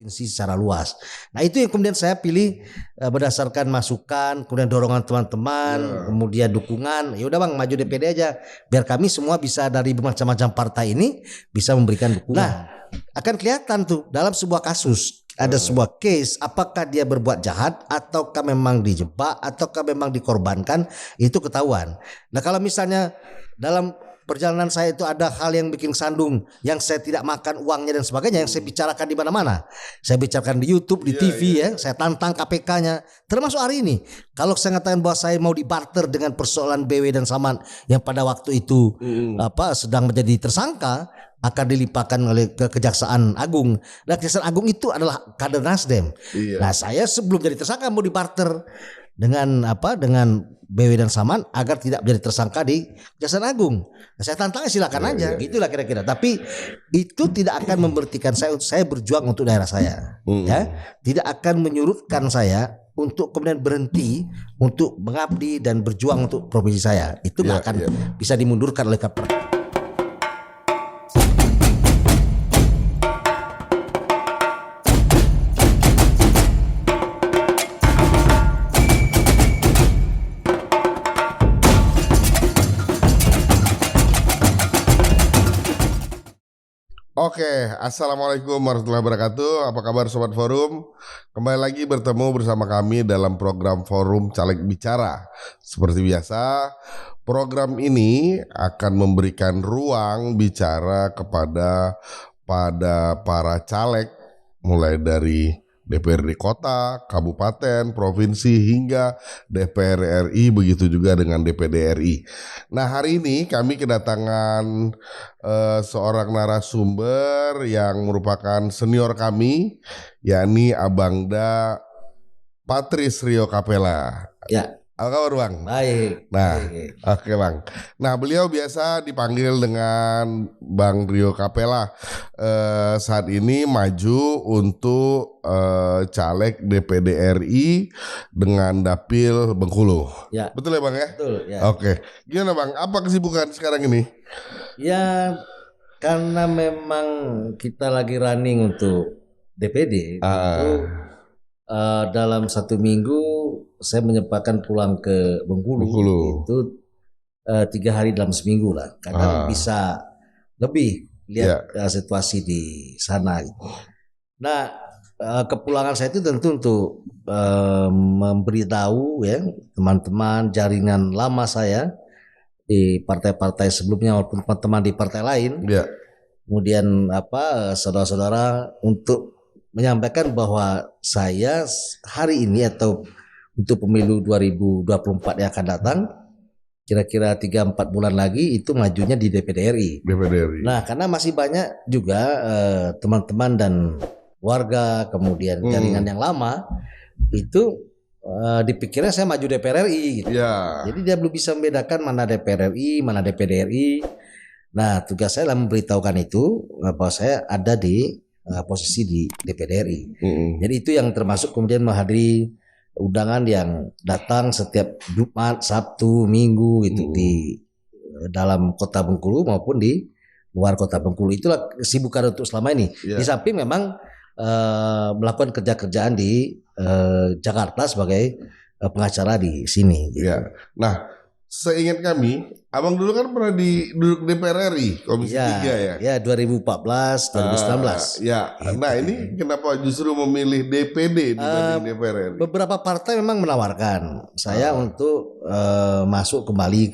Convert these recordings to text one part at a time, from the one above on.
provinsi secara luas. Nah itu yang kemudian saya pilih berdasarkan masukan, kemudian dorongan teman-teman, kemudian dukungan. Ya udah Bang, maju DPD aja, biar kami semua bisa dari bermacam-macam partai ini bisa memberikan dukungan. Nah akan kelihatan tuh dalam sebuah kasus. Ada sebuah case, apakah dia berbuat jahat ataukah memang dijebak ataukah memang dikorbankan, itu ketahuan. Nah kalau misalnya dalam perjalanan saya itu ada hal yang bikin sandung, yang saya tidak makan uangnya dan sebagainya, yang saya bicarakan di mana-mana, saya bicarakan di YouTube, di TV ya, saya tantang KPK-nya, termasuk hari ini. Kalau saya mengatakan bahwa saya mau dibarter dengan persoalan BW dan Saman yang pada waktu itu sedang menjadi tersangka, akan dilimpahkan oleh ke Kejaksaan Agung. Nah Kejaksaan Agung itu adalah kader Nasdem. Nah saya sebelum jadi tersangka mau dibarter dengan dengan BW dan Saman agar tidak menjadi tersangka di Kejaksaan Agung. Nah, saya tantang silakan aja, gitulah kira-kira. Tapi itu tidak akan memberhentikan saya berjuang untuk daerah saya. Ya, tidak akan menyurutkan saya untuk kemudian berhenti untuk mengabdi dan berjuang untuk provinsi saya. Itu nggak akan bisa dimundurkan oleh KPK. Oke, assalamualaikum warahmatullahi wabarakatuh. Apa kabar Sobat Forum? Kembali lagi bertemu bersama kami dalam program Forum Caleg Bicara. Seperti biasa, program ini akan memberikan ruang bicara kepada para caleg, mulai dari DPRD kota, kabupaten, provinsi hingga DPR RI, begitu juga dengan DPD RI. Nah hari ini kami kedatangan seorang narasumber yang merupakan senior kami, yakni Abangda Patris Rio Capella. Ya. Apa kabar Bang? Baik. Nah, baik. Oke Bang. Nah beliau biasa dipanggil dengan Bang Rio Capella. Saat ini maju untuk caleg DPD RI dengan dapil Bengkulu. Ya. Betul ya Bang ya? Betul. Ya. Oke. Gimana Bang? Apa kesibukan sekarang ini? Ya, karena memang kita lagi running untuk DPD, itu dalam 1 minggu saya menyempatkan pulang ke Bengkulu. Itu 3 hari dalam seminggu lah. Kadang bisa lebih lihat situasi di sana. Gitu. Nah, kepulangan saya itu tentu untuk memberitahu ya teman-teman jaringan lama saya di partai-partai sebelumnya maupun teman-teman di partai lain. Kemudian saudara-saudara untuk menyampaikan bahwa saya hari ini atau untuk pemilu 2024 yang akan datang kira-kira 3-4 bulan lagi itu majunya di DPD RI. Nah karena masih banyak juga teman-teman dan warga kemudian jaringan yang lama itu dipikirnya saya maju DPR RI gitu. Jadi dia belum bisa membedakan mana DPR RI, mana DPD RI. Nah tugas saya adalah memberitahukan itu bahwa saya ada di posisi di DPD RI. Jadi itu yang termasuk kemudian menghadiri undangan yang datang setiap Jumat, Sabtu, Minggu gitu di dalam kota Bengkulu maupun di luar kota Bengkulu. Itulah kesibukan untuk selama ini. Di samping memang melakukan kerja-kerjaan di Jakarta sebagai pengacara di sini. Gitu. Nah, seingat kami, Abang dulu kan pernah duduk DPR RI Komisi 3 ya? Ya, 2014, 2019. Nah ini kenapa justru memilih DPD dibanding DPR RI? Beberapa partai memang menawarkan saya untuk masuk kembali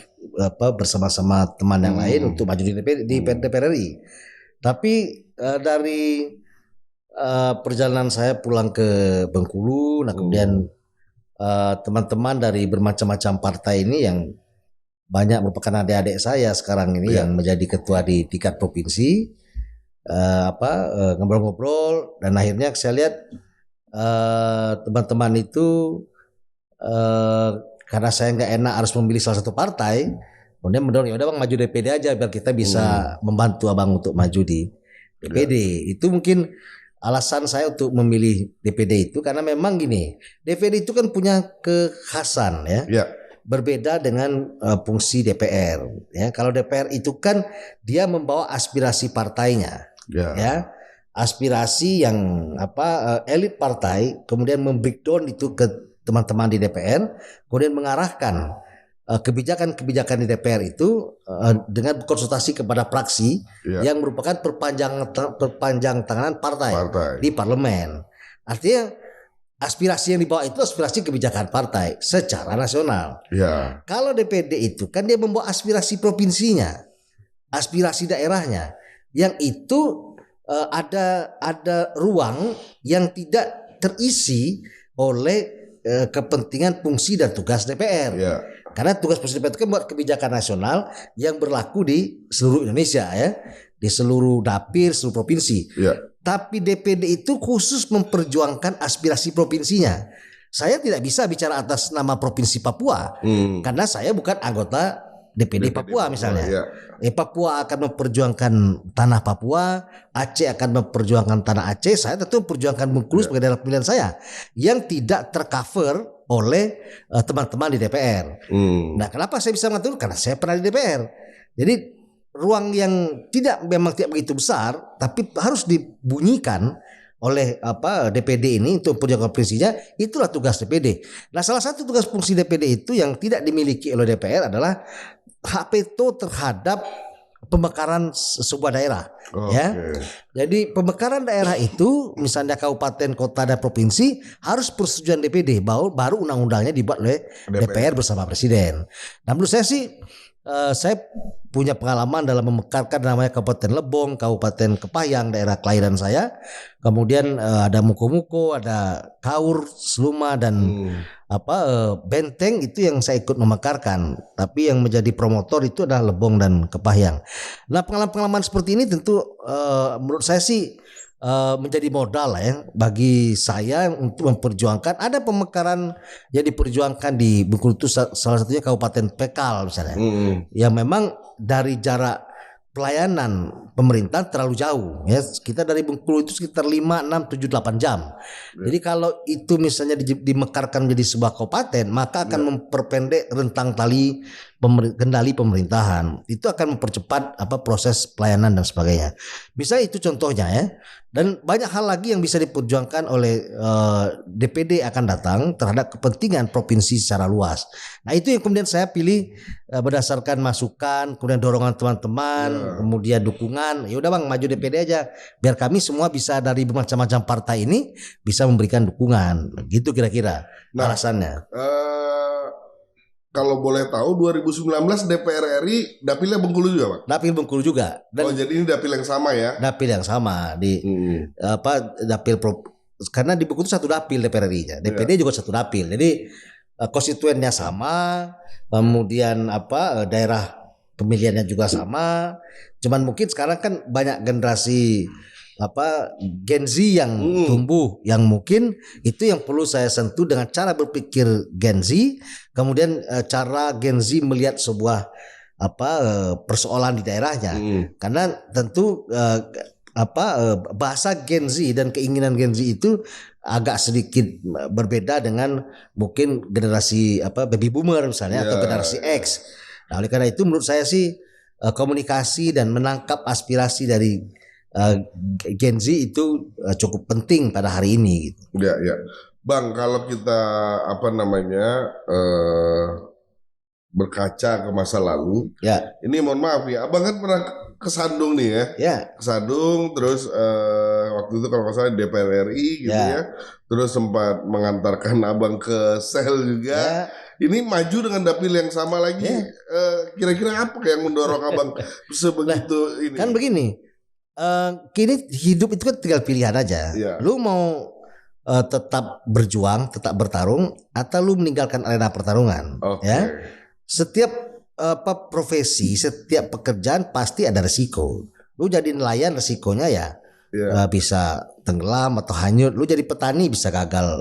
bersama-sama teman yang lain untuk maju di DPR RI. Tapi dari perjalanan saya pulang ke Bengkulu, nah kemudian teman-teman dari bermacam-macam partai ini yang banyak merupakan adik-adik saya sekarang ini yang menjadi ketua di tingkat provinsi, ngobrol-ngobrol dan akhirnya saya lihat teman-teman itu karena saya nggak enak harus memilih salah satu partai, kemudian mendorong ya udah Bang maju DPD aja biar kita bisa membantu Abang untuk maju di DPD. Itu mungkin alasan saya untuk memilih DPD itu karena memang gini, DPD itu kan punya kekhasan ya. Berbeda dengan fungsi DPR ya. Kalau DPR itu kan dia membawa aspirasi partainya ya. aspirasi yang elit partai, kemudian membreakdown itu ke teman-teman di DPR, kemudian mengarahkan kebijakan-kebijakan di DPR itu dengan konsultasi kepada fraksi yang merupakan perpanjang tangan partai di parlemen. Artinya aspirasi yang dibawa itu aspirasi kebijakan partai secara nasional. Kalau DPD itu kan dia membawa aspirasi provinsinya, aspirasi daerahnya, yang itu ada ruang yang tidak terisi oleh kepentingan fungsi dan tugas DPR. Karena tugas fungsi DPR itu kan buat kebijakan nasional yang berlaku di seluruh Indonesia ya, di seluruh dapil, seluruh provinsi. Tapi DPD itu khusus memperjuangkan aspirasi provinsinya. Saya tidak bisa bicara atas nama provinsi Papua karena saya bukan anggota DPD Papua misalnya. Papua akan memperjuangkan tanah Papua, Aceh akan memperjuangkan tanah Aceh, saya tentu memperjuangkan Bengkulu sebagai daerah pilihan saya yang tidak tercover oleh teman-teman di DPR. Nah, kenapa saya bisa mengatur? Karena saya pernah di DPR. Jadi ruang yang memang tidak begitu besar, tapi harus dibunyikan oleh DPD ini untuk memperjuangkan fungsinya, itulah tugas DPD. Nah, salah satu tugas fungsi DPD itu yang tidak dimiliki oleh DPR adalah hak veto terhadap pemekaran sebuah daerah. Jadi pemekaran daerah itu misalnya kabupaten, kota dan provinsi harus persetujuan DPD, baru undang-undangnya dibuat oleh DPR bersama presiden. Nah, menurut saya sih saya punya pengalaman dalam memekarkan namanya Kabupaten Lebong, Kabupaten Kepahyang, daerah kelahiran saya. Kemudian ada Muko-Muko, ada Kaur, Seluma dan Benteng, itu yang saya ikut memekarkan. Tapi yang menjadi promotor itu adalah Lebong dan Kepahyang. Nah, pengalaman-pengalaman seperti ini tentu menurut saya sih menjadi modal ya bagi saya untuk memperjuangkan. Ada pemekaran yang diperjuangkan di Bengkulu itu salah satunya Kabupaten Pekal misalnya, yang memang dari jarak pelayanan pemerintah terlalu jauh ya. Kita dari Bengkulu itu sekitar 5, 6, 7, 8 jam. Jadi kalau itu misalnya dimekarkan menjadi sebuah kabupaten, maka akan memperpendek rentang tali kendali pemerintahan. Itu akan mempercepat proses pelayanan dan sebagainya. Misalnya itu contohnya ya. Dan banyak hal lagi yang bisa diperjuangkan oleh DPD akan datang terhadap kepentingan provinsi secara luas. Nah, itu yang kemudian saya pilih berdasarkan masukan, kemudian dorongan teman-teman, kemudian dukungan. Ya udah Bang, maju DPD aja biar kami semua bisa dari bermacam-macam partai ini bisa memberikan dukungan. Gitu kira-kira alasannya. Kalau boleh tahu 2019 DPR RI dapilnya Bengkulu juga, Pak? Dapil Bengkulu juga. Dan jadi ini dapil yang sama ya? Dapil yang sama di dapil karena di Bengkulu satu dapil DPR RI-nya. DPD juga satu dapil. Jadi konstituennya sama, kemudian daerah pemilihannya juga sama. Cuman mungkin sekarang kan banyak generasi Gen Z yang tumbuh, yang mungkin itu yang perlu saya sentuh dengan cara berpikir Gen Z, kemudian cara Gen Z melihat sebuah persoalan di daerahnya. Karena tentu bahasa Gen Z dan keinginan Gen Z itu agak sedikit berbeda dengan mungkin generasi baby boomer misalnya atau generasi X. Nah, oleh karena itu menurut saya sih komunikasi dan menangkap aspirasi dari Gen Z itu cukup penting pada hari ini gitu. Ya. Bang, kalau kita berkaca ke masa lalu, ini mohon maaf ya, Abang kan pernah kesandung nih ya. Kesandung, terus waktu itu kalau nggak salah DPR RI gitu ya. Terus sempat mengantarkan Abang ke sel juga. Ini maju dengan dapil yang sama lagi. Kira-kira apa yang mendorong Abang sebegitu ini? Kan begini. Kini hidup itu kan tinggal pilihan aja. Lu mau tetap berjuang, tetap bertarung, atau lu meninggalkan arena pertarungan. Ya. Setiap profesi, setiap pekerjaan pasti ada resiko. Lu jadi nelayan resikonya bisa tenggelam atau hanyut. Lu jadi petani bisa gagal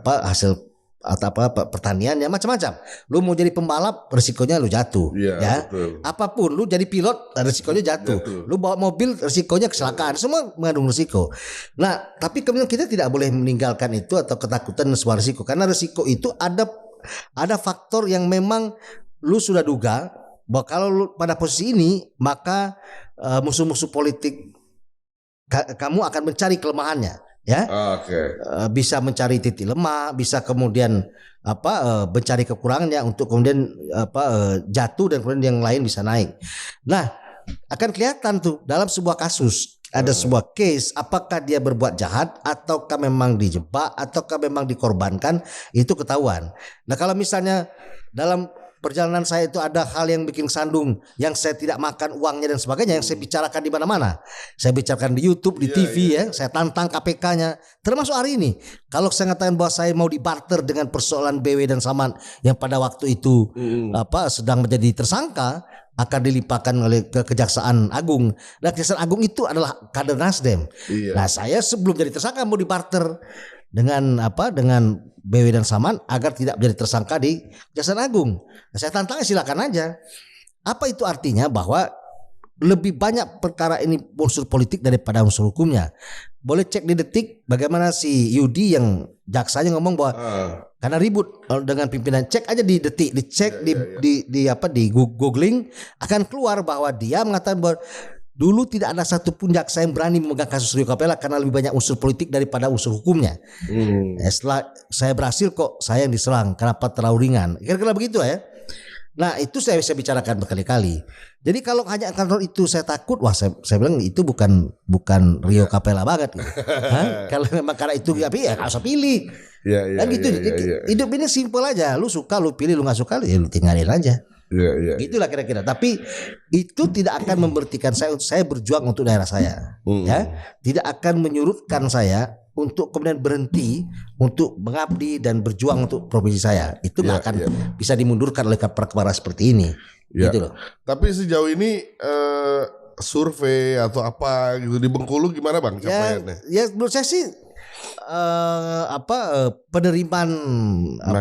hasil atau pertanian ya macam-macam. Lu mau jadi pembalap resikonya lu jatuh betul. Apapun, lu jadi pilot risikonya jatuh. Lu bawa mobil risikonya kecelakaan, semua mengandung risiko. Nah, tapi kemudian kita tidak boleh meninggalkan itu atau ketakutan sebuah risiko, karena risiko itu ada faktor yang memang lu sudah duga bahwa kalau lu pada posisi ini maka musuh-musuh politik kamu akan mencari kelemahannya, ya. Bisa mencari titik lemah, bisa kemudian mencari kekurangannya untuk kemudian jatuh dan kemudian yang lain bisa naik. Nah, akan kelihatan tuh dalam sebuah kasus ada sebuah case, apakah dia berbuat jahat ataukah memang dijebak ataukah memang dikorbankan, itu ketahuan. Nah, kalau misalnya dalam perjalanan saya itu ada hal yang bikin sandung, yang saya tidak makan uangnya dan sebagainya, yang saya bicarakan di mana-mana. Saya bicarakan di YouTube, di TV ya, saya tantang KPK-nya. Termasuk hari ini, kalau saya mengatakan bahwa saya mau dibarter dengan persoalan BW dan Saman yang pada waktu itu sedang menjadi tersangka, akan dilimpahkan oleh ke Kejaksaan Agung. Nah, Kejaksaan Agung itu adalah kader Nasdem. Nah, saya sebelum jadi tersangka mau dibarter dengan BW dan Saman agar tidak menjadi tersangka di Kejaksaan Agung. Nah, saya tantang, silakan aja. Apa itu artinya? Bahwa lebih banyak perkara ini unsur politik daripada unsur hukumnya. Boleh cek di Detik bagaimana si Yudi yang jaksanya ngomong bahwa karena ribut dengan pimpinan, cek aja di Detik, dicek di googling, akan keluar bahwa dia mengatakan bahwa dulu tidak ada satupun jaksa yang berani memegang kasus Rio Capella karena lebih banyak unsur politik daripada unsur hukumnya. Setelah saya berhasil kok saya yang diserang, kenapa terlalu ringan? Kira-kira begitu ya. Nah, itu saya bisa bicarakan berkali-kali. Jadi kalau hanya kantor itu saya takut, wah saya bilang itu bukan Rio Capella banget gitu. Kalau memang karena itu ya nggak usah pilih. Hidup ini simpel aja. Lu suka lu pilih, lu nggak suka ya lu tinggalin aja. Itulah kira-kira. Tapi itu tidak akan memberhentikan saya berjuang untuk daerah saya. Ya, tidak akan menyurutkan saya untuk kemudian berhenti untuk mengabdi dan berjuang untuk provinsi saya. Itu nggak akan bisa dimundurkan oleh perkara seperti ini. Gitu loh. Tapi sejauh ini survei atau apa gitu di Bengkulu gimana Bang capaiannya? Ya menurut saya sih penerimaan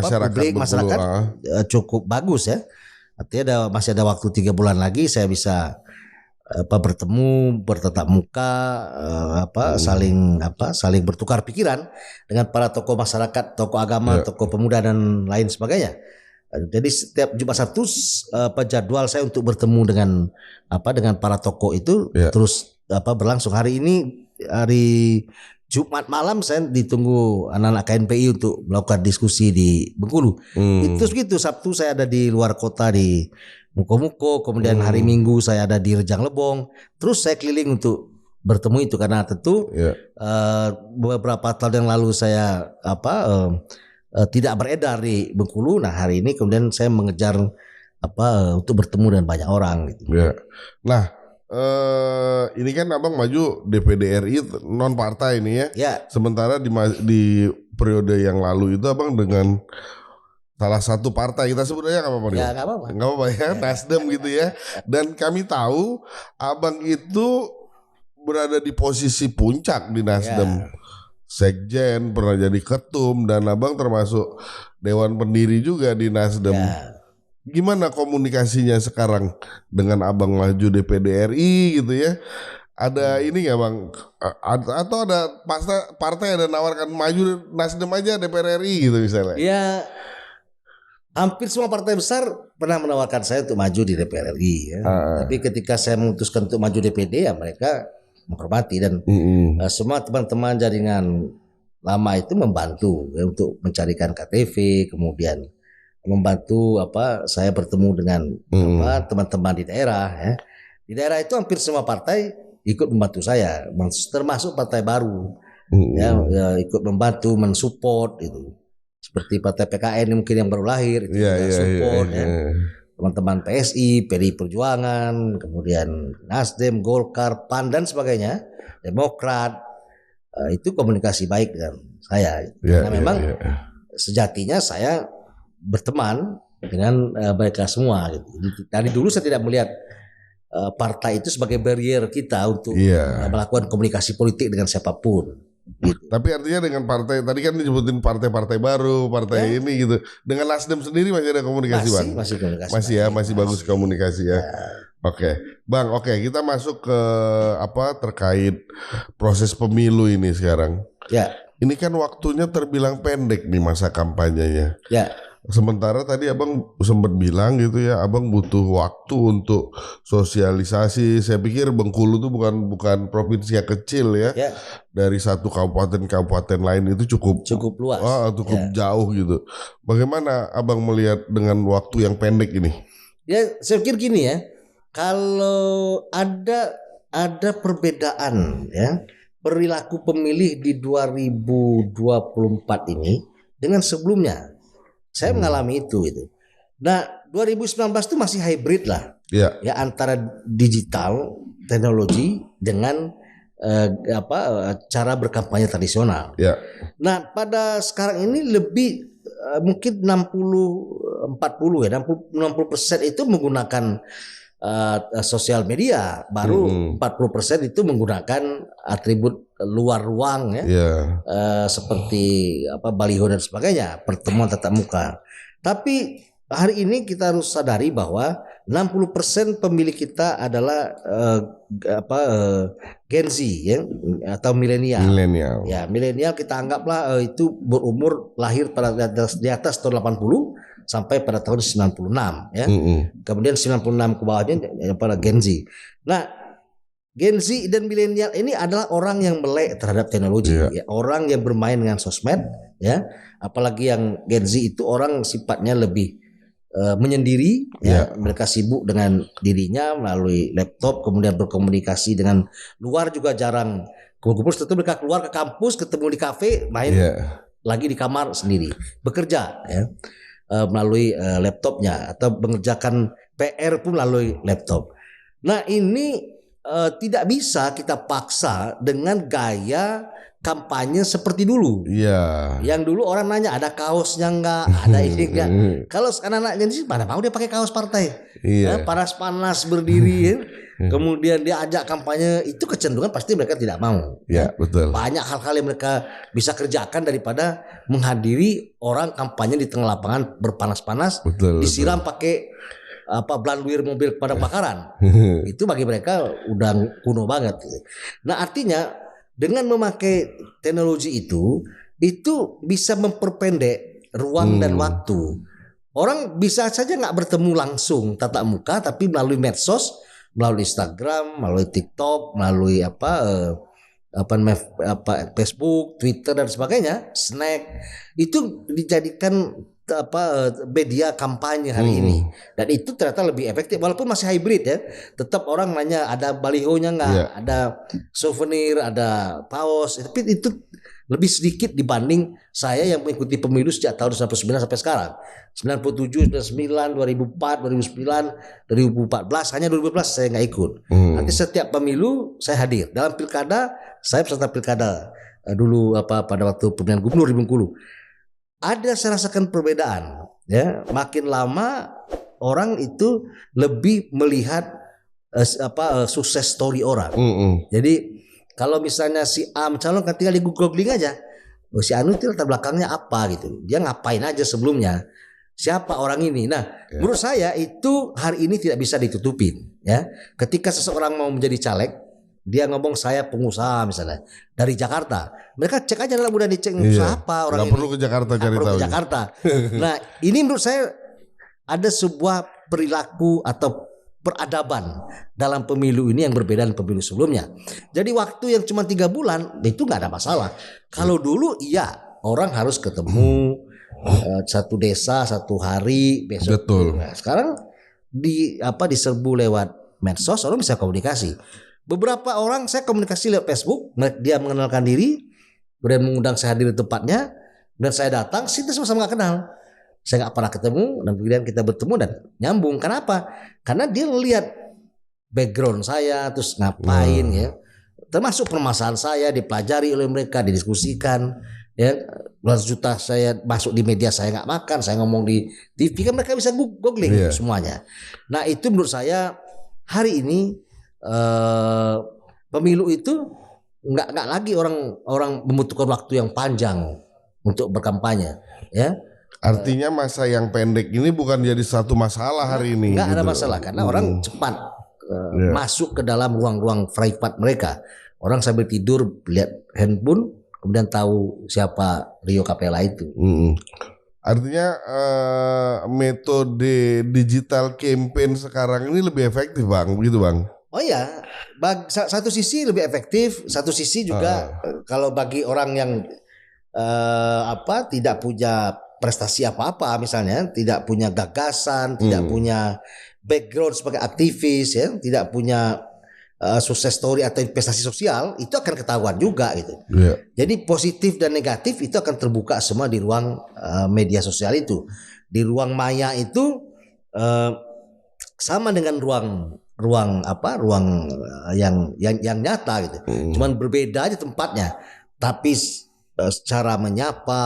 publik masyarakat cukup bagus ya. Artinya masih ada waktu 3 bulan lagi saya bisa bertemu, bertatap muka, saling bertukar pikiran dengan para tokoh masyarakat, tokoh agama, tokoh pemuda dan lain sebagainya. Jadi setiap Jumat Sabtu jadwal saya untuk bertemu dengan para tokoh itu terus berlangsung. Hari ini hari Jumat malam saya ditunggu anak-anak KNPI untuk melakukan diskusi di Bengkulu. Itu begitu. Sabtu saya ada di luar kota di Muko-Muko, kemudian hari Minggu saya ada di Rejang Lebong. Terus saya keliling untuk bertemu itu karena tentu beberapa tahun yang lalu saya tidak beredar di Bengkulu. Nah, hari ini kemudian saya mengejar untuk bertemu dengan banyak orang gitu. Nah, ini kan Abang maju DPD RI non partai ini ya. Sementara di periode yang lalu itu Abang dengan salah satu partai, kita sebut aja nggak apa-apa. Nggak apa-apa. Nggak apa-apa ya, Nasdem gitu ya. Dan kami tahu Abang itu berada di posisi puncak di Nasdem. Sekjen, pernah jadi ketum, dan Abang termasuk Dewan Pendiri juga di Nasdem. Gimana komunikasinya sekarang dengan Abang maju DPD RI gitu ya? Ada ini nggak Bang? Atau ada partai ada nawarkan maju Nasdem aja DPR RI gitu misalnya? Ya, hampir semua partai besar pernah menawarkan saya untuk maju di DPR RI ya. Tapi ketika saya memutuskan untuk maju DPD ya mereka menghormati dan semua teman-teman jaringan lama itu membantu ya, untuk mencarikan KTP, kemudian membantu saya bertemu dengan teman-teman di daerah ya. Di daerah itu hampir semua partai ikut membantu saya, termasuk partai baru ya ikut membantu mensupport itu. Seperti partai PKN mungkin yang baru lahir itu support ya. Teman-teman PSI, PDI Perjuangan, kemudian Nasdem, Golkar, PAN dan sebagainya, Demokrat, itu komunikasi baik dengan saya. Karena memang sejatinya saya berteman dengan mereka semua. Gitu. Dari dulu saya tidak melihat partai itu sebagai barrier kita untuk melakukan komunikasi politik dengan siapapun. Gitu. Tapi artinya dengan partai tadi kan disebutin partai-partai baru, partai ini gitu. Dengan Nasdem sendiri masih ada komunikasi Bang? Masih komunikasi. Masih bagus komunikasi ya. Oke. Bang, kita masuk ke terkait proses pemilu ini sekarang. Ini kan waktunya terbilang pendek nih masa kampanyenya. Sementara tadi abang sempat bilang gitu ya, abang butuh waktu untuk sosialisasi. Saya pikir Bengkulu tuh bukan provinsi yang kecil ya. Ya, Dari satu kabupaten lain itu cukup cukup luas. cukup Ya. jauh gitu. Bagaimana abang melihat dengan waktu yang pendek ini? Ya, saya pikir gini ya. Kalau ada perbedaan ya perilaku pemilih di 2024 ini dengan sebelumnya. Saya mengalami itu gitu. Nah, 2019 itu masih hybrid lah. Ya. Ya, antara digital teknologi dengan cara berkampanye tradisional. Ya. Nah, pada sekarang ini lebih mungkin 60-40 ya, 60% itu menggunakan sosial media, baru 40% itu menggunakan atribut luar ruang ya. Seperti baliho dan sebagainya, pertemuan tatap muka. Tapi hari ini kita harus sadari bahwa 60% pemilih kita adalah Gen Z ya, atau milenial. Ya, milenial kita anggaplah itu berumur lahir pada di atas tahun 80 sampai pada tahun 96 ya. Kemudian 96 ke bawahnya pada Gen Z. Nah, Gen Z dan milenial ini adalah orang yang melek terhadap teknologi, ya, orang yang bermain dengan sosmed ya. Apalagi yang Gen Z itu orang sifatnya lebih menyendiri ya. Mereka sibuk dengan dirinya melalui laptop, kemudian berkomunikasi dengan luar juga jarang kumpul. Tentu mereka keluar ke kampus, ketemu di kafe, main lagi di kamar sendiri, bekerja ya. Melalui laptopnya atau mengerjakan PR pun melalui laptop. Nah, ini tidak bisa kita paksa dengan gaya kampanye seperti dulu. Yang dulu orang nanya ada kaosnya enggak, ada ini enggak. Kalau anak-anak Gen Z mana mau dia pakai kaos partai. Panas-panas berdiri ya. Kemudian dia ajak kampanye, itu kecenderungan pasti mereka tidak mau. Betul. Banyak hal-hal yang mereka bisa kerjakan daripada menghadiri orang kampanye di tengah lapangan berpanas-panas, disiram pakai blanwir mobil pemadam kebakaran. Itu bagi mereka udah kuno banget. Nah, artinya dengan memakai teknologi itu bisa memperpendek ruang dan waktu. Orang bisa saja nggak bertemu langsung tatap muka, tapi melalui medsos, melalui Instagram, melalui TikTok, melalui Facebook, Twitter dan sebagainya, Snack, itu dijadikan media kampanye hari ini. Dan itu ternyata lebih efektif walaupun masih hybrid ya. Tetap orang nanya ada balihonya nggak, ada souvenir, ada paus, tapi itu lebih sedikit dibanding saya yang mengikuti pemilu sejak tahun 1999 sampai sekarang. 97, 99, 2004, 2009, 2014, hanya 2014 saya nggak ikut. Nanti setiap pemilu saya hadir. Dalam pilkada saya peserta pilkada dulu pada waktu pemilihan gubernur di Bengkulu. Ada saya rasakan perbedaan ya. Makin lama orang itu lebih melihat sukses story orang. Jadi kalau misalnya si A mencalonkan, tinggal di googling aja, si Anu itu latar belakangnya apa gitu, dia ngapain aja sebelumnya, siapa orang ini. Nah, menurut saya itu hari ini tidak bisa ditutupin ya. Ketika seseorang mau menjadi caleg, dia ngomong saya pengusaha misalnya dari Jakarta, mereka cek aja lah, udah dicek usaha apa orang ini. Perlu ke Jakarta cari tahu. Nah, ini menurut saya ada sebuah perilaku atau peradaban dalam pemilu ini yang berbeda dengan pemilu sebelumnya. Jadi waktu yang cuma 3 bulan itu nggak ada masalah. Kalau dulu orang harus ketemu satu desa satu hari besok. Betul. Nah, sekarang diserbu lewat medsos, orang bisa komunikasi. Beberapa orang saya komunikasi lewat Facebook, dia mengenalkan diri, kemudian mengundang saya hadir di tempatnya, dan saya datang, kita sama-sama nggak kenal. Saya nggak pernah ketemu, dan kemudian kita bertemu dan nyambung. Kenapa? Karena dia ngelihat background saya, terus ngapain ya, termasuk permasalahan saya dipelajari oleh mereka, didiskusikan. Ya, belas juta saya masuk di media, saya nggak makan, saya ngomong di TV, kan mereka bisa googling semuanya. Nah, itu menurut saya hari ini pemilu itu nggak lagi orang membutuhkan waktu yang panjang untuk berkampanye ya. Artinya masa yang pendek ini bukan jadi satu masalah hari ini. Nggak ada masalah karena orang cepat masuk ke dalam ruang-ruang privat mereka. Orang sambil tidur lihat handphone, kemudian tahu siapa Rio Capella itu. Artinya metode digital campaign sekarang ini lebih efektif Bang, begitu Bang? Oh ya, satu sisi lebih efektif, satu sisi juga kalau bagi orang yang tidak punya prestasi apa-apa, misalnya tidak punya gagasan, tidak punya background sebagai aktivis, ya, tidak punya sukses story atau investasi sosial, itu akan ketahuan juga gitu. Yeah. Jadi positif dan negatif itu akan terbuka semua di ruang media sosial itu, di ruang maya itu sama dengan ruang yang nyata gitu. Cuman berbeda aja tempatnya, tapi cara menyapa,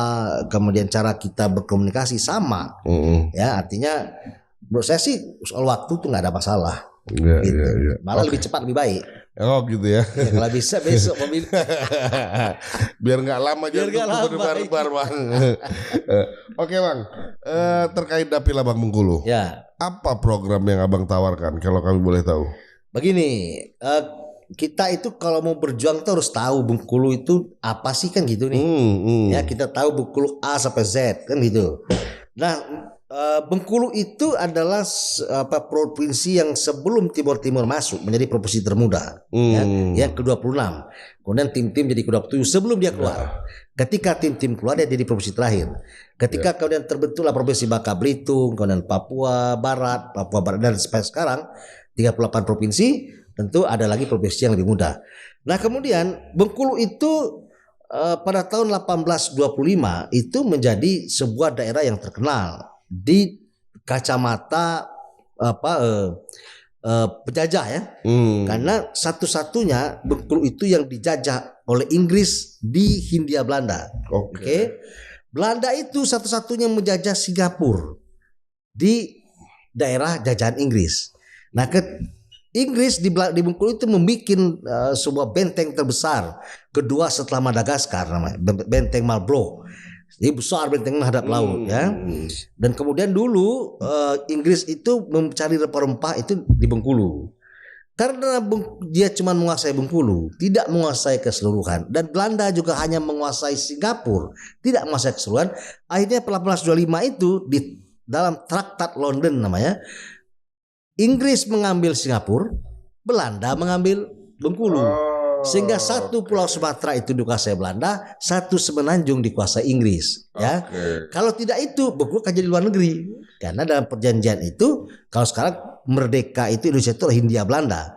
kemudian cara kita berkomunikasi sama. Ya, artinya menurut saya sih soal waktu tuh nggak ada masalah. Iya, Gitu. iya. Malah lebih cepat lebih baik. Oh gitu ya. Ya, kalau bisa besok memilih. Biar nggak lama Biar nggak lama. berdebar Bang. Oke Bang, terkait Dapil Abang Bengkulu. Ya. Apa program yang Abang tawarkan kalau kami boleh tahu? Begini, kita itu kalau mau berjuang tuh harus tahu Bengkulu itu apa sih kan gitu nih. Ya, kita tahu Bengkulu A sampai Z kan gitu. Nah, Bengkulu itu adalah provinsi yang sebelum Timur Timur masuk menjadi provinsi termuda, ya, yang ke-26. Kemudian tim-tim jadi ke-27 sebelum dia keluar. Ketika tim-tim keluar dia jadi provinsi terakhir. Ketika kemudian terbentuklah provinsi Bangka Belitung, kemudian Papua Barat dan sampai sekarang 38 provinsi, tentu ada lagi provinsi yang lebih muda. Nah, kemudian Bengkulu itu pada tahun 1825 itu menjadi sebuah daerah yang terkenal di kacamata penjajah ya, karena satu-satunya Bengkulu itu yang dijajah oleh Inggris di Hindia Belanda. Oke. Belanda itu satu-satunya menjajah Singapura di daerah jajahan Inggris. Nah, Inggris di Bengkulu itu membuat sebuah benteng terbesar kedua setelah Madagaskar, namanya Benteng Marlborough. Ini besar benteng menghadap laut ya. Dan kemudian dulu Inggris itu mencari rempah-rempah itu di Bengkulu. Karena dia cuma menguasai Bengkulu, tidak menguasai keseluruhan, dan Belanda juga hanya menguasai Singapura, tidak menguasai keseluruhan. Akhirnya 1825 itu di dalam Traktat London namanya, Inggris mengambil Singapura, Belanda mengambil Bengkulu. Sehingga satu pulau Sumatera itu dikuasai Belanda, satu semenanjung dikuasai Inggris. Ya, kalau tidak itu Bengkulu akan jadi luar negeri. Karena dalam perjanjian itu, kalau sekarang merdeka itu Indonesia itu Hindia Belanda.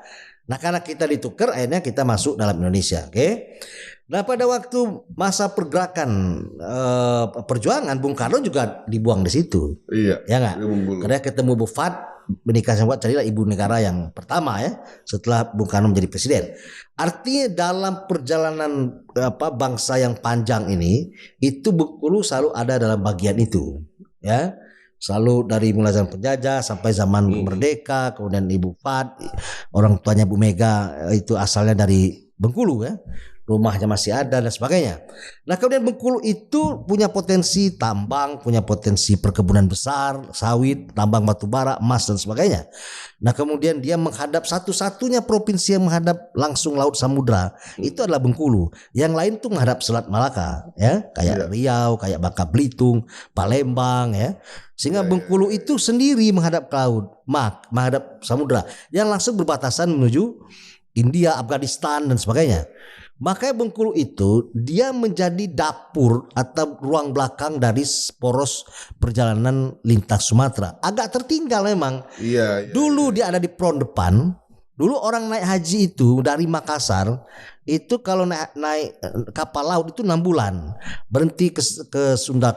Nah, karena kita ditukar, akhirnya kita masuk dalam Indonesia. Oke. Nah, pada waktu masa pergerakan perjuangan, Bung Karno juga dibuang di situ. Iya. Ya nggak? Karena ketemu Bu Fat, menikah sama carilah ibu negara yang pertama ya setelah Bung Karno menjadi presiden. Artinya dalam perjalanan bangsa yang panjang ini itu Bengkulu selalu ada dalam bagian itu ya, selalu dari mulai zaman penjajah sampai zaman merdeka. Kemudian Ibu Fat, orang tuanya Bu Mega itu asalnya dari Bengkulu ya, rumahnya masih ada dan sebagainya. Nah, kemudian Bengkulu itu punya potensi tambang, punya potensi perkebunan besar, sawit, tambang batu bara, emas dan sebagainya. Nah, kemudian dia menghadap satu-satunya provinsi yang menghadap langsung laut samudra itu adalah Bengkulu. Yang lain tuh menghadap Selat Malaka ya, kayak Riau, kayak Bangka Belitung, Palembang ya. Sehingga Bengkulu itu sendiri menghadap ke laut, menghadap samudra yang langsung berbatasan menuju India, Afghanistan dan sebagainya. Makanya Bengkulu itu dia menjadi dapur atau ruang belakang dari poros perjalanan lintas Sumatera. Agak tertinggal memang. Iya. Dulu dia ada di front depan. Dulu orang naik haji itu dari Makassar itu kalau naik kapal laut itu 6 bulan. Berhenti ke Sunda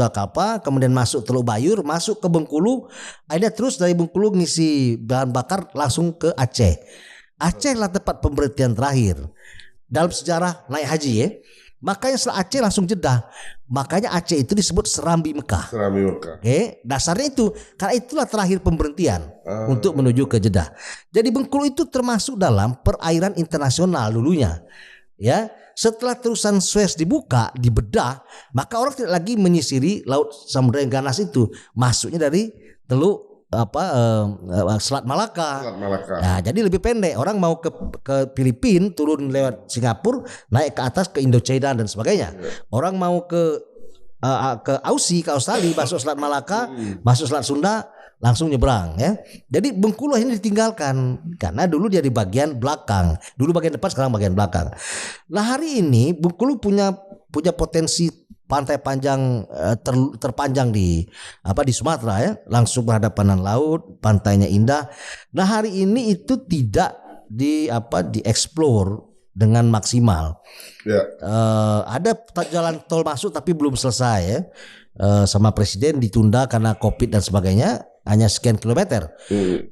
Kelapa, kemudian masuk Teluk Bayur, masuk ke Bengkulu. Akhirnya terus dari Bengkulu ngisi bahan bakar langsung ke Aceh. Aceh lah tempat pemberhentian terakhir dalam sejarah naik haji ya. Makanya setelah Aceh langsung Jeddah. Makanya Aceh itu disebut Serambi Mekah. Serambi Mekah. Oke, dasarnya itu karena itulah terakhir pemberhentian untuk menuju ke Jeddah. Jadi Bengkulu itu termasuk dalam perairan internasional dulunya. Ya, setelah terusan Suez dibuka, dibedah, maka orang tidak lagi menyisiri laut Samudra yang ganas itu. Masuknya dari Teluk Selat Malaka. Nah, jadi lebih pendek. Orang mau ke Filipina turun lewat Singapura, naik ke atas ke Indochina dan sebagainya. Orang mau ke ke Aussie, ke Australia, masuk Selat Malaka, masuk Selat Sunda, langsung nyebrang ya. Jadi Bengkulu ini ditinggalkan karena dulu dia di bagian belakang. Dulu bagian depan, sekarang bagian belakang. Nah, hari ini Bengkulu punya potensi pantai panjang terpanjang di Sumatera ya, langsung berhadapan dengan laut, pantainya indah. Nah, hari ini itu tidak dieksplor dengan maksimal. Ya. Ada jalan tol masuk tapi belum selesai ya. Sama presiden ditunda karena Covid dan sebagainya, hanya sekian kilometer.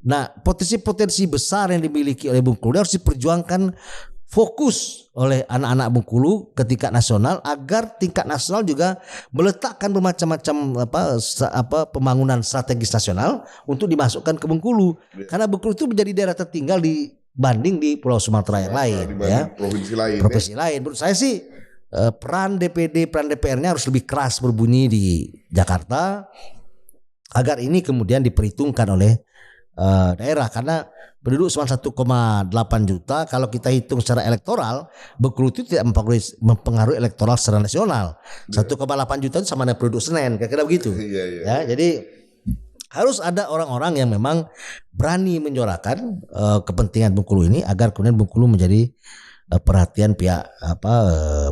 Nah, potensi besar yang dimiliki oleh Bengkulu harus diperjuangkan fokus oleh anak-anak Bengkulu ke tingkat nasional agar tingkat nasional juga meletakkan bermacam-macam pembangunan strategis nasional untuk dimasukkan ke Bengkulu. Karena Bengkulu itu menjadi daerah tertinggal dibanding di Pulau Sumatera yang lain ya. Provinsi lain. Menurut saya sih peran DPD, peran DPR-nya harus lebih keras berbunyi di Jakarta agar ini kemudian diperhitungkan oleh daerah, karena penduduk cuma 1,8 juta. Kalau kita hitung secara elektoral, Bengkulu itu tidak mempengaruhi elektoral secara nasional. 1,8 juta itu sama dengan penduduk Senen, kira-kira begitu. Ya, jadi harus ada orang-orang yang memang berani menyuarakan kepentingan Bengkulu ini agar kemudian Bengkulu menjadi perhatian pihak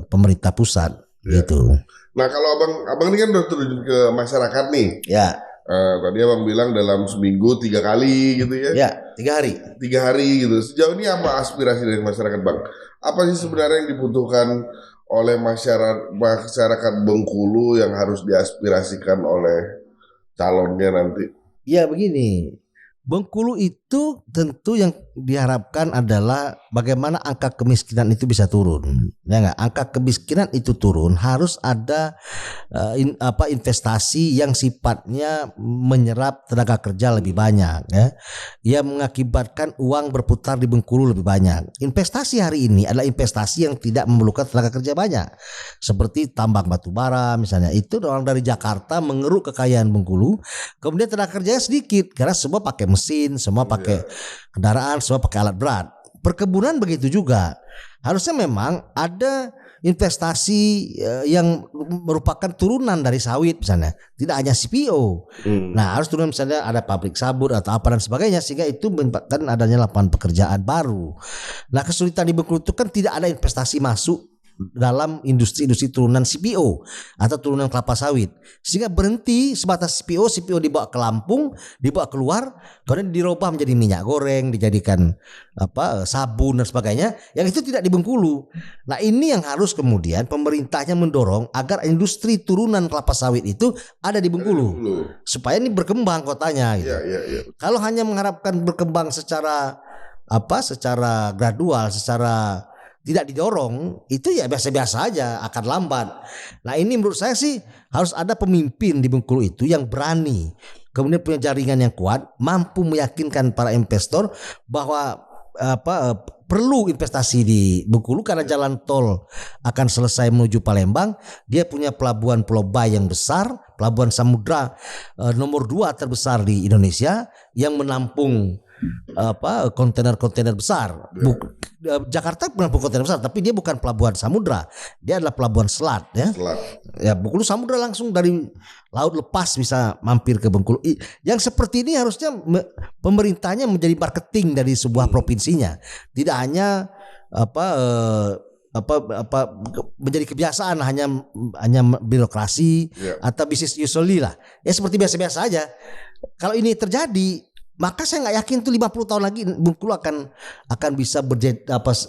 pemerintah pusat gitu. Nah, kalau abang ini kan udah terjun ke masyarakat nih. Ya. Tadi abang bilang dalam seminggu 3 kali gitu ya. Ya, 3 hari. 3 hari gitu. Sejauh ini apa aspirasi dari masyarakat, Bang? Apa sih sebenarnya yang dibutuhkan oleh masyarakat Bengkulu yang harus diaspirasikan oleh calonnya nanti? Ya, begini. Bengkulu itu tentu yang diharapkan adalah bagaimana angka kemiskinan itu bisa turun. Ya enggak? Angka kemiskinan itu turun, harus ada investasi yang sifatnya menyerap tenaga kerja lebih banyak ya. Yang mengakibatkan uang berputar di Bengkulu lebih banyak. Investasi hari ini adalah investasi yang tidak memerlukan tenaga kerja banyak. Seperti tambang batu bara misalnya. Itu orang dari Jakarta mengeruk kekayaan Bengkulu, kemudian tenaga kerjanya sedikit karena semua pakai mesin, semua pakai kendaraan, semua pakai alat berat. Perkebunan begitu juga. Harusnya memang ada investasi yang merupakan turunan dari sawit misalnya, tidak hanya CPO. Nah, harus turun misalnya ada pabrik sabut atau apa dan sebagainya, sehingga itu menyebabkan adanya lapangan pekerjaan baru. Nah, kesulitan di Bengkulu itu kan tidak ada investasi masuk dalam industri-industri turunan CPO atau turunan kelapa sawit, sehingga berhenti sebatas CPO dibawa ke Lampung, dibawa keluar, kemudian dirubah menjadi minyak goreng, dijadikan sabun dan sebagainya, yang itu tidak di Bengkulu. Nah, ini yang harus kemudian pemerintahnya mendorong agar industri turunan kelapa sawit itu ada di Bengkulu, supaya ini berkembang kotanya gitu. Kalau hanya mengharapkan berkembang secara gradual, secara tidak didorong, itu ya biasa-biasa aja, akan lambat. Nah, ini menurut saya sih harus ada pemimpin di Bengkulu itu yang berani, kemudian punya jaringan yang kuat, mampu meyakinkan para investor bahwa perlu investasi di Bengkulu karena jalan tol akan selesai menuju Palembang. Dia punya pelabuhan Pulau Bay yang besar, pelabuhan samudra nomor 2 terbesar di Indonesia yang menampung kontainer-kontainer besar. Jakarta menampung kontainer besar, tapi dia bukan pelabuhan samudra, dia adalah pelabuhan selat ya. Ya, Bengkulu samudra langsung dari laut lepas bisa mampir ke Bengkulu. Yang seperti ini harusnya pemerintahnya menjadi marketing dari sebuah provinsinya, tidak hanya menjadi kebiasaan hanya birokrasi atau bisnis usually lah. Ya seperti biasa-biasa aja. Kalau ini terjadi, maka saya nggak yakin tuh 50 tahun lagi Bengkulu akan bisa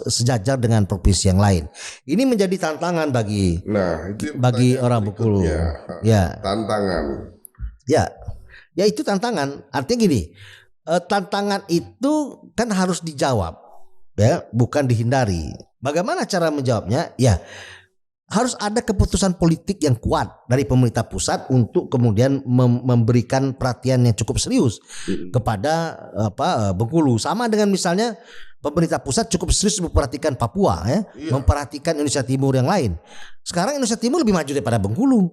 sejajar dengan provinsi yang lain. Ini menjadi tantangan bagi orang Bengkulu. Ya, tantangan. Ya itu tantangan. Artinya gini, tantangan itu kan harus dijawab, ya, bukan dihindari. Bagaimana cara menjawabnya? Ya, harus ada keputusan politik yang kuat dari pemerintah pusat untuk kemudian memberikan perhatian yang cukup serius kepada Bengkulu. Sama dengan misalnya pemerintah pusat cukup serius memperhatikan Papua ya, memperhatikan Indonesia Timur yang lain. Sekarang Indonesia Timur lebih maju daripada Bengkulu.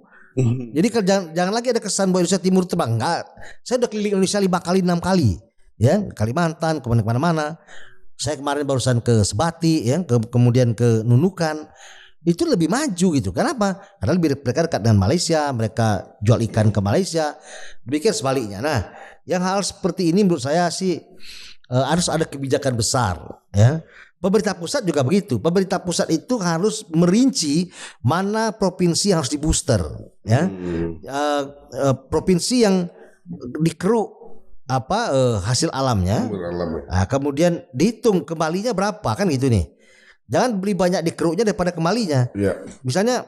Jadi jangan lagi ada kesan bahwa Indonesia Timur itu enggak. Saya udah keliling Indonesia 5 kali 6 kali ya, Kalimantan, kemana-mana. Saya kemarin barusan ke Sebati ya, kemudian ke Nunukan. itu lebih maju gitu. Kenapa? Karena mereka dekat dengan Malaysia, mereka jual ikan ke Malaysia. Demikian sebaliknya. Nah, yang hal seperti ini menurut saya sih harus ada kebijakan besar, ya. Pemerintah pusat juga begitu. Pemerintah pusat itu harus merinci mana provinsi yang harus di booster, ya. Provinsi yang dikeruk hasil alamnya. Nah, kemudian dihitung kembalinya berapa kan gitu nih. Jangan beli banyak di keruknya daripada kembalinya. Ya. Misalnya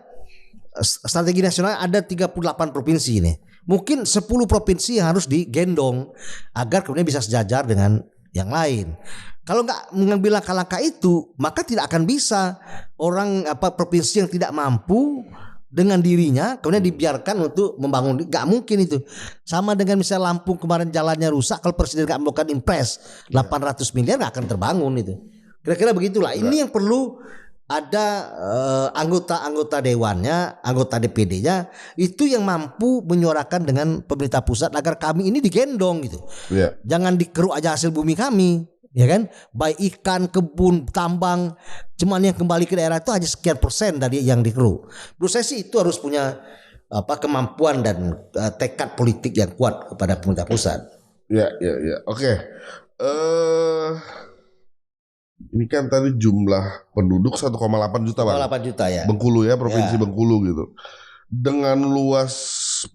strategi nasional ada 38 provinsi ini. Mungkin 10 provinsi yang harus digendong agar kemudian bisa sejajar dengan yang lain. Kalau nggak mengambil langkah-langkah itu, maka tidak akan bisa orang provinsi yang tidak mampu dengan dirinya kemudian dibiarkan untuk membangun. Nggak mungkin itu. Sama dengan misalnya Lampung kemarin jalannya rusak, kalau presiden nggak melakukan impres 800 miliar nggak akan terbangun itu. Kira-kira begitulah. Ini yang perlu ada anggota-anggota dewannya, anggota DPD-nya itu yang mampu menyuarakan dengan pemerintah pusat agar kami ini digendong gitu. Yeah. Jangan dikeruk aja hasil bumi kami, ya kan? Baik ikan, kebun, tambang, cuman yang kembali ke daerah itu hanya sekian persen dari yang dikeruk. Menurut saya sih itu harus punya kemampuan dan tekad politik yang kuat kepada pemerintah pusat. Ya. Oke. Ini kan tadi jumlah penduduk 1,8 juta, Bang. 1,8 juta ya. Bengkulu ya, provinsi Bengkulu gitu. Dengan luas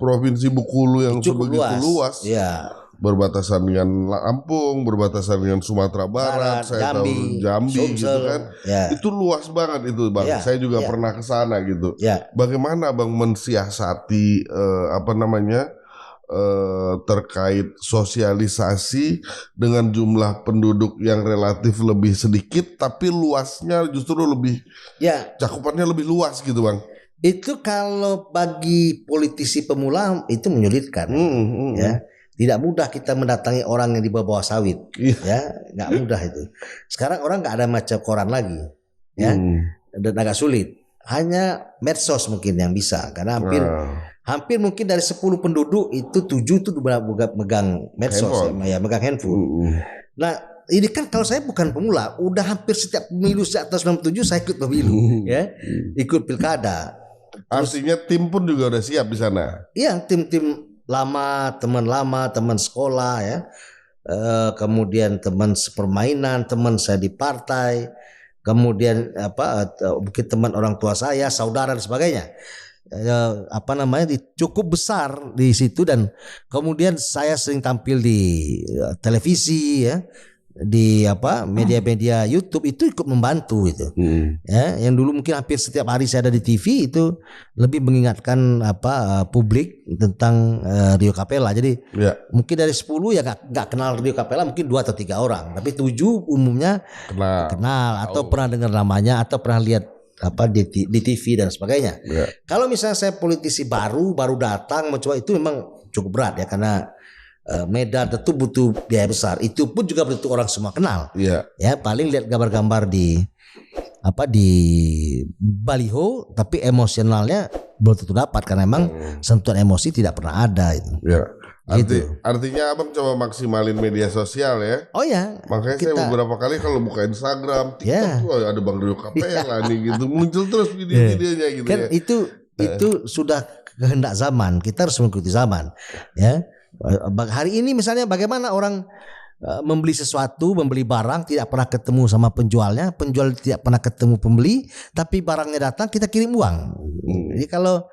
provinsi Bengkulu yang cukup sebegitu luas. Ya. Berbatasan dengan Lampung, berbatasan dengan Sumatera Barat, saya tahu Jambi Sumsel, gitu kan. Ya. Itu luas banget itu, Bang. Ya, Saya juga pernah ke sana gitu. Ya. Bagaimana Bang mensiasati terkait sosialisasi dengan jumlah penduduk yang relatif lebih sedikit tapi luasnya justru lebih cakupannya lebih luas gitu, Bang. Itu kalau bagi politisi pemula itu menyulitkan. Ya. Tidak mudah kita mendatangi orang yang di bawah sawit. Ya, nggak mudah itu. Sekarang orang nggak ada macam koran lagi. Ya. Dan agak sulit. Hanya medsos mungkin yang bisa karena hampir mungkin dari 10 penduduk itu 7 itu megang medsos, megang handphone. Nah, ini kan kalau saya bukan pemula, udah hampir setiap pemilu sejak tahun 97 saya ikut pemilu, ya, ikut pilkada. Artinya tim pun juga udah siap di sana. Iya, tim-tim lama, teman sekolah, ya, kemudian teman sepermainan, teman saya di partai, kemudian mungkin teman orang tua saya, saudara dan sebagainya. Cukup besar di situ dan kemudian saya sering tampil di televisi, ya, di media-media YouTube itu ikut membantu itu. Ya, yang dulu mungkin hampir setiap hari saya ada di TV itu lebih mengingatkan publik tentang Rio Capella. Jadi mungkin dari 10 ya gak kenal Rio Capella mungkin 2 atau 3 orang, tapi 7 umumnya kenal atau pernah dengar namanya atau pernah lihat di TV dan sebagainya. Kalau misalnya saya politisi baru datang mencoba, itu memang cukup berat ya, karena Medan tentu butuh biaya besar. Itu pun juga butuh orang semua kenal. Ya, paling lihat gambar-gambar di baliho, tapi emosionalnya belum tentu dapat karena memang sentuhan emosi tidak pernah ada itu. Artinya Abang coba maksimalin media sosial ya. Oh ya. Makanya saya beberapa kali kalau buka Instagram, TikTok tuh ada Bang Rio Capella nih gitu, muncul terus video-videonya gitu kan, ya. Itu sudah kehendak zaman. Kita harus mengikuti zaman, ya. Hari ini misalnya bagaimana orang membeli sesuatu, membeli barang tidak pernah ketemu sama penjualnya, penjual tidak pernah ketemu pembeli, tapi barangnya datang kita kirim uang. Jadi kalau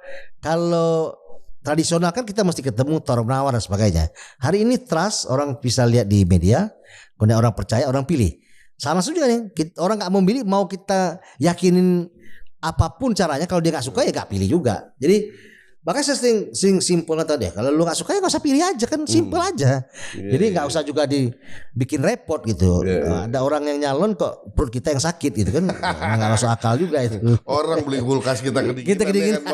tradisional kan kita mesti ketemu, tawar menawar dan sebagainya. Hari ini trust, orang bisa lihat di media, kemudian orang percaya, orang pilih. Sama juga nih, orang nggak memilih, mau kita yakinin apapun caranya, kalau dia nggak suka ya nggak pilih juga. Jadi makanya saya sering simpel tadi, kalau lu nggak suka ya nggak usah pilih aja, kan simpel aja. Jadi nggak usah juga dibikin repot gitu. Ada orang yang nyalon kok perut kita yang sakit gitu kan, nggak masuk akal juga itu. Orang beli kulkas kita kedinginan.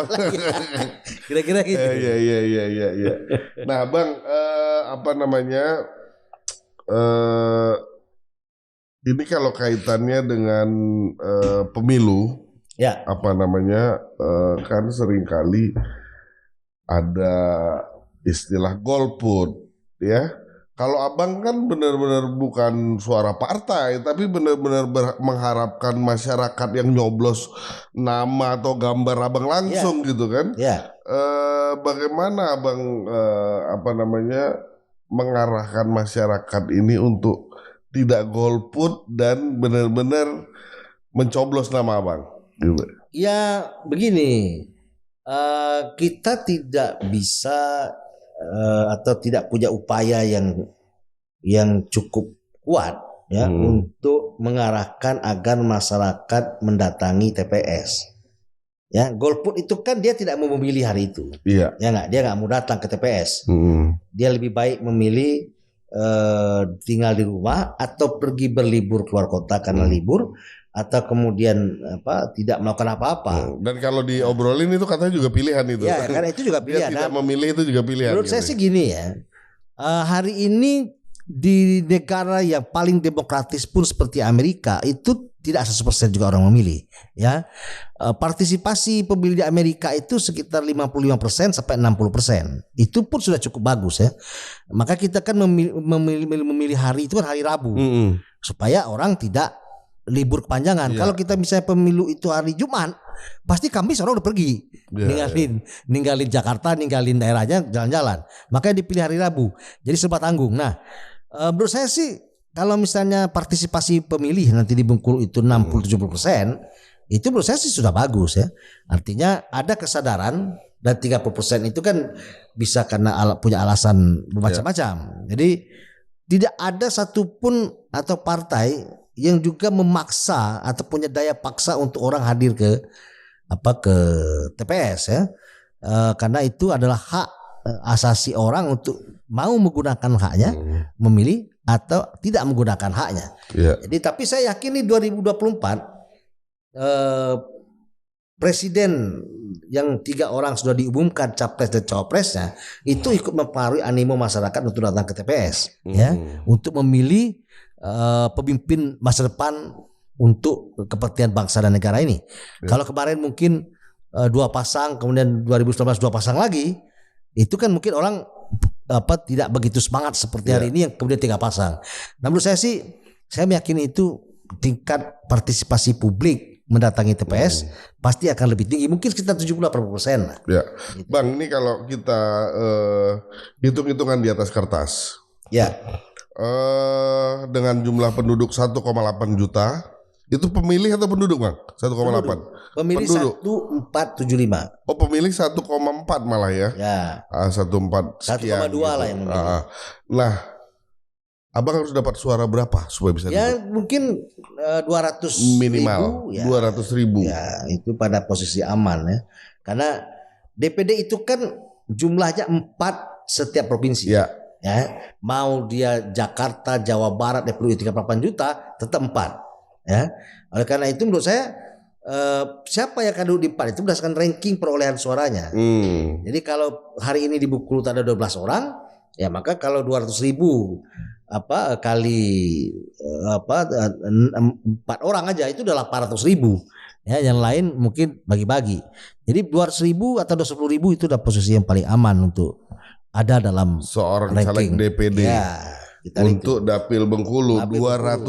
Kira-kira gitu. Iya. Nah, Bang, ini kalau kaitannya dengan pemilu, kan seringkali ada istilah golput, ya. Kalau abang kan benar-benar bukan suara partai, tapi benar-benar mengharapkan masyarakat yang nyoblos nama atau gambar abang langsung gitu kan? Ya. Bagaimana abang apa namanya mengarahkan masyarakat ini untuk tidak golput dan benar-benar mencoblos nama abang? Gitu. Ya begini, kita tidak bisa atau tidak punya upaya yang cukup kuat ya untuk mengarahkan agar masyarakat mendatangi TPS. Ya, golput itu kan dia tidak mau memilih hari itu. Iya. Ya nggak, dia nggak mau datang ke TPS. Dia lebih baik memilih tinggal di rumah atau pergi berlibur keluar kota karena libur, atau kemudian tidak melakukan apa-apa. Dan kalau diobrolin itu katanya juga pilihan itu. Ya, karena itu juga pilihan. Dia tidak memilih itu juga pilihan. Menurut saya sih gini ya, hari ini di negara yang paling demokratis pun seperti Amerika itu tidak 100% juga orang memilih. Ya, partisipasi pemilih di Amerika itu sekitar 55% sampai 60%. Itu pun sudah cukup bagus ya. Maka kita kan memilih hari itu kan hari Rabu, supaya orang tidak libur kepanjangan. Kalau kita misalnya pemilu itu hari Jumat, pasti Kamis orang udah pergi, ninggalin Jakarta, ninggalin daerahnya, jalan-jalan. Makanya dipilih hari Rabu. Jadi serba tanggung. Nah, menurut saya sih kalau misalnya partisipasi pemilih nanti di Bengkulu itu 60-70%, itu menurut saya sih sudah bagus ya. Artinya ada kesadaran, dan 30% itu kan bisa karena punya alasan bermacam-macam. Jadi tidak ada satupun atau partai yang juga memaksa atau punya daya paksa untuk orang hadir ke TPS ya, karena itu adalah hak asasi orang untuk mau menggunakan haknya memilih atau tidak menggunakan haknya. Jadi tapi saya yakin di 2024 presiden yang 3 orang sudah diumumkan capres dan cawapresnya itu ikut mempengaruhi animo masyarakat untuk datang ke TPS ya, untuk memilih pemimpin masa depan untuk kepentingan bangsa dan negara ini. Kalau kemarin mungkin 2 pasang, kemudian 2019 2 pasang lagi, itu kan mungkin orang tidak begitu semangat seperti hari ini yang kemudian 3 pasang. Nah, menurut saya sih, saya meyakini itu tingkat partisipasi publik mendatangi TPS pasti akan lebih tinggi, mungkin sekitar 70-80%. Ya, Bang, ini kalau kita hitung-hitungan di atas kertas, ya. Dengan jumlah penduduk 1,8 juta, itu pemilih atau penduduk Bang? 1,8. Pemilih penduduk. 1475. Oh, pemilih 1,4 malah ya? Ya. 1,4 sekian. 1,2 lah yang memilih. Nah, abang harus dapat suara berapa supaya bisa ya duduk? Mungkin 200 minimal ribu, 200.000. Ya, itu pada posisi aman ya. Karena DPD itu kan jumlahnya 4 setiap provinsi. Ya, mau dia Jakarta, Jawa Barat, DPD 38 juta, tetap 4. Ya, oleh karena itu menurut saya siapa yang akan duduk di 4 itu berdasarkan ranking perolehan suaranya. Jadi kalau hari ini di Bengkulu ada 12 orang, ya maka kalau 200.000 kali 4 orang aja itu udah 800.000. Ya, yang lain mungkin bagi-bagi. Jadi 200.000 atau 20.000 itu udah posisi yang paling aman untuk ada dalam seorang caleg DPD. Ya, untuk Dapil Bengkulu 200.000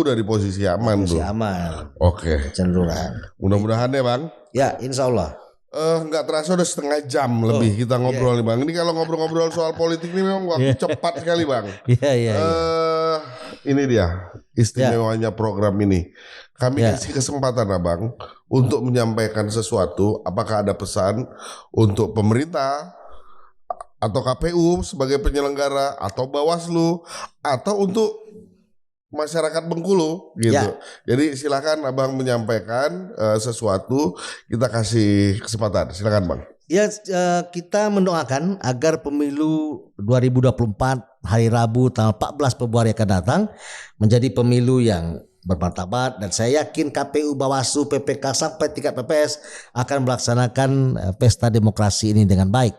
dari posisi aman tuh. Aman. Oke. Cenderungan. Mudah-mudahan ya Bang. Ya, insya Allah. Nggak terasa udah setengah jam lebih kita ngobrol nih Bang. Ini kalau ngobrol-ngobrol soal politik ini memang waktu cepat sekali Bang. Iya. Ini dia istimewanya program ini. Kami kasih kesempatan Abang untuk menyampaikan sesuatu. Apakah ada pesan untuk pemerintah atau KPU sebagai penyelenggara atau Bawaslu atau untuk masyarakat Bengkulu gitu. Jadi silakan Abang menyampaikan sesuatu, kita kasih kesempatan. Silakan Bang. Ya, kita mendoakan agar pemilu 2024 hari Rabu tanggal 14 Februari akan datang menjadi pemilu yang bermartabat, dan saya yakin KPU, Bawaslu, PPK sampai tingkat PPS akan melaksanakan pesta demokrasi ini dengan baik,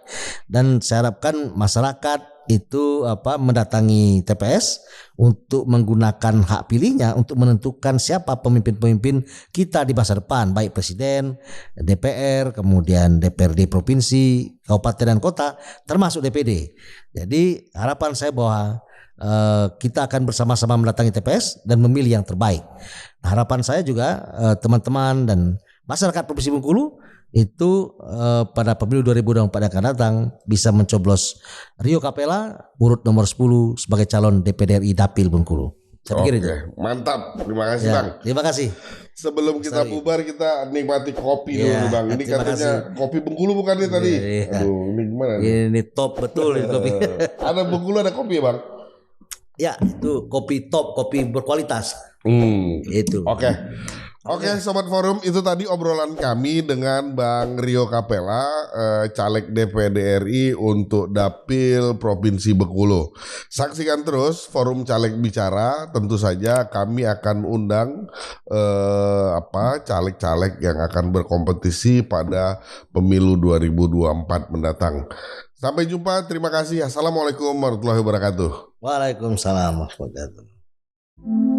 dan saya harapkan masyarakat itu mendatangi TPS untuk menggunakan hak pilihnya untuk menentukan siapa pemimpin-pemimpin kita di masa depan, baik presiden, DPR, kemudian DPRD provinsi, kabupaten dan kota, termasuk DPD. Jadi harapan saya bahwa kita akan bersama-sama mendatangi TPS dan memilih yang terbaik. Nah, harapan saya juga teman-teman dan masyarakat Provinsi Bengkulu itu pada pemilu 2024 yang akan datang bisa mencoblos Rio Capella urut nomor 10 sebagai calon DPD RI Dapil Bengkulu. Saya pikir itu. Mantap. Terima kasih, Ya, Bang. terima kasih. Sebelum kita bubar kita nikmati kopi dulu, Bang. Ini terima katanya kopi Bengkulu bukan nih tadi. Iya. Aduh, ini gimana nih? Ini top betul ini kopi. Ada Bengkulu ada kopi ya, Bang? Ya, itu kopi top, kopi berkualitas. Itu. Oke, Sobat Forum, itu tadi obrolan kami dengan Bang Rio Capella, caleg DPD RI untuk Dapil Provinsi Bengkulu. Saksikan terus Forum Caleg Bicara, tentu saja kami akan undang caleg-caleg yang akan berkompetisi pada pemilu 2024 mendatang. Sampai jumpa, terima kasih. Assalamualaikum warahmatullahi wabarakatuh. Waalaikumsalam warahmatullahi wabarakatuh.